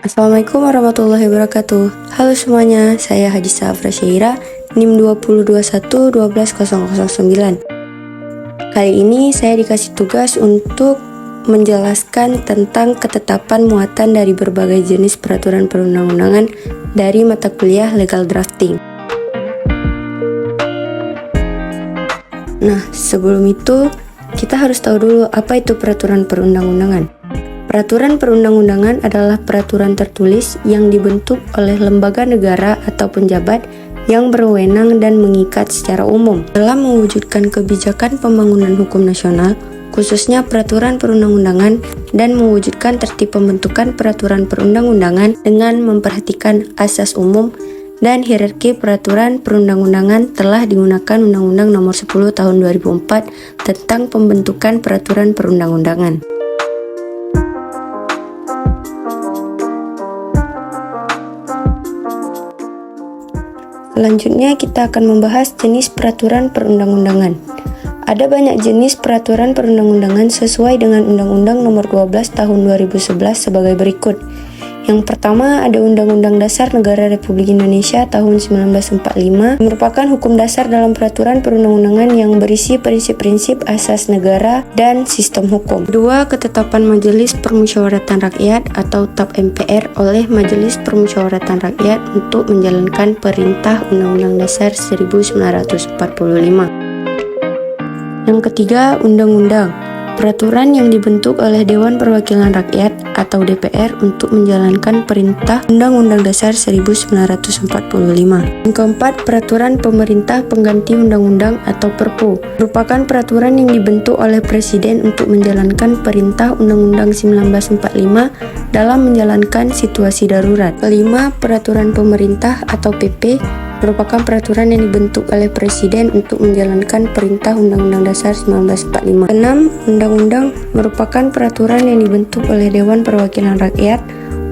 Assalamualaikum warahmatullahi wabarakatuh. Halo semuanya, saya Haji Safra Syaira, NIM 202112009. Kali ini saya dikasih tugas untuk menjelaskan tentang ketetapan muatan dari berbagai jenis peraturan perundang-undangan dari mata kuliah Legal Drafting. Nah, sebelum itu kita harus tahu dulu apa itu peraturan perundang-undangan. Peraturan perundang-undangan adalah peraturan tertulis yang dibentuk oleh lembaga negara atau penjabat yang berwenang dan mengikat secara umum dalam mewujudkan kebijakan pembangunan hukum nasional, khususnya peraturan perundang-undangan, dan mewujudkan tertib pembentukan peraturan perundang-undangan dengan memperhatikan asas umum dan hierarki peraturan perundang-undangan telah digunakan Undang-Undang Nomor 10 Tahun 2004 tentang pembentukan peraturan perundang-undangan. Selanjutnya kita akan membahas jenis peraturan perundang-undangan. Ada banyak jenis peraturan perundang-undangan sesuai dengan Undang-Undang Nomor 12 Tahun 2011 sebagai berikut. Yang pertama ada Undang-Undang Dasar Negara Republik Indonesia tahun 1945, merupakan hukum dasar dalam peraturan perundang-undangan yang berisi prinsip-prinsip asas negara dan sistem hukum. Dua, ketetapan Majelis Permusyawaratan Rakyat atau TAP MPR oleh Majelis Permusyawaratan Rakyat untuk menjalankan perintah Undang-Undang Dasar 1945. Yang ketiga, undang-undang. Peraturan yang dibentuk oleh Dewan Perwakilan Rakyat atau DPR untuk menjalankan perintah Undang-Undang Dasar 1945. Yang keempat, peraturan pemerintah pengganti undang-undang atau Perpu, merupakan peraturan yang dibentuk oleh Presiden untuk menjalankan perintah Undang-Undang 1945 dalam menjalankan situasi darurat. Kelima, peraturan pemerintah atau PP, merupakan peraturan yang dibentuk oleh Presiden untuk menjalankan perintah Undang-Undang Dasar 1945. 6. Undang-undang merupakan peraturan yang dibentuk oleh Dewan Perwakilan Rakyat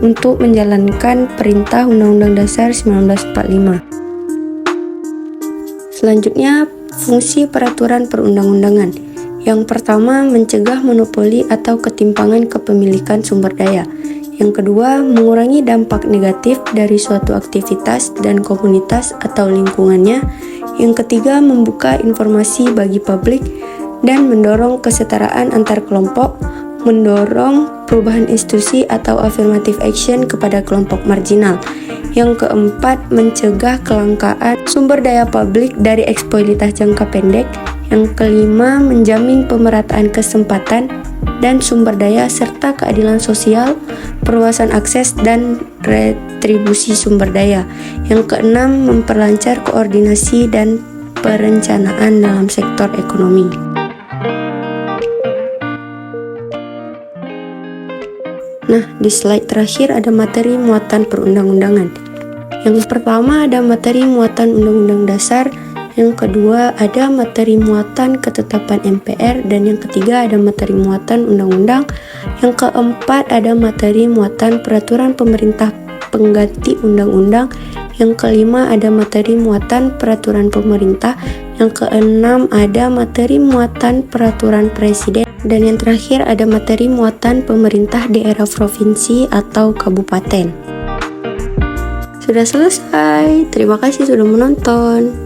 untuk menjalankan perintah Undang-Undang Dasar 1945. Selanjutnya, fungsi peraturan perundang-undangan. Yang pertama, mencegah monopoli atau ketimpangan kepemilikan sumber daya. Yang kedua, mengurangi dampak negatif dari suatu aktivitas dan komunitas atau lingkungannya. Yang ketiga, membuka informasi bagi publik dan mendorong kesetaraan antar kelompok, mendorong perubahan institusi atau affirmative action kepada kelompok marginal. Yang keempat, mencegah kelangkaan sumber daya publik dari eksploitasi jangka pendek. Yang kelima, menjamin pemerataan kesempatan dan sumber daya serta keadilan sosial, perluasan akses dan retribusi sumber daya. Yang keenam, memperlancar koordinasi dan perencanaan dalam sektor ekonomi. Nah, di slide terakhir ada materi muatan perundang-undangan. Yang pertama ada materi muatan Undang-Undang Dasar, yang kedua ada materi muatan ketetapan MPR, dan yang ketiga ada materi muatan undang-undang. Yang keempat ada materi muatan peraturan pemerintah pengganti undang-undang. Yang kelima ada materi muatan peraturan pemerintah. Yang keenam ada materi muatan peraturan presiden. Dan yang terakhir ada materi muatan pemerintah daerah provinsi atau kabupaten. Sudah selesai. Terima kasih sudah menonton.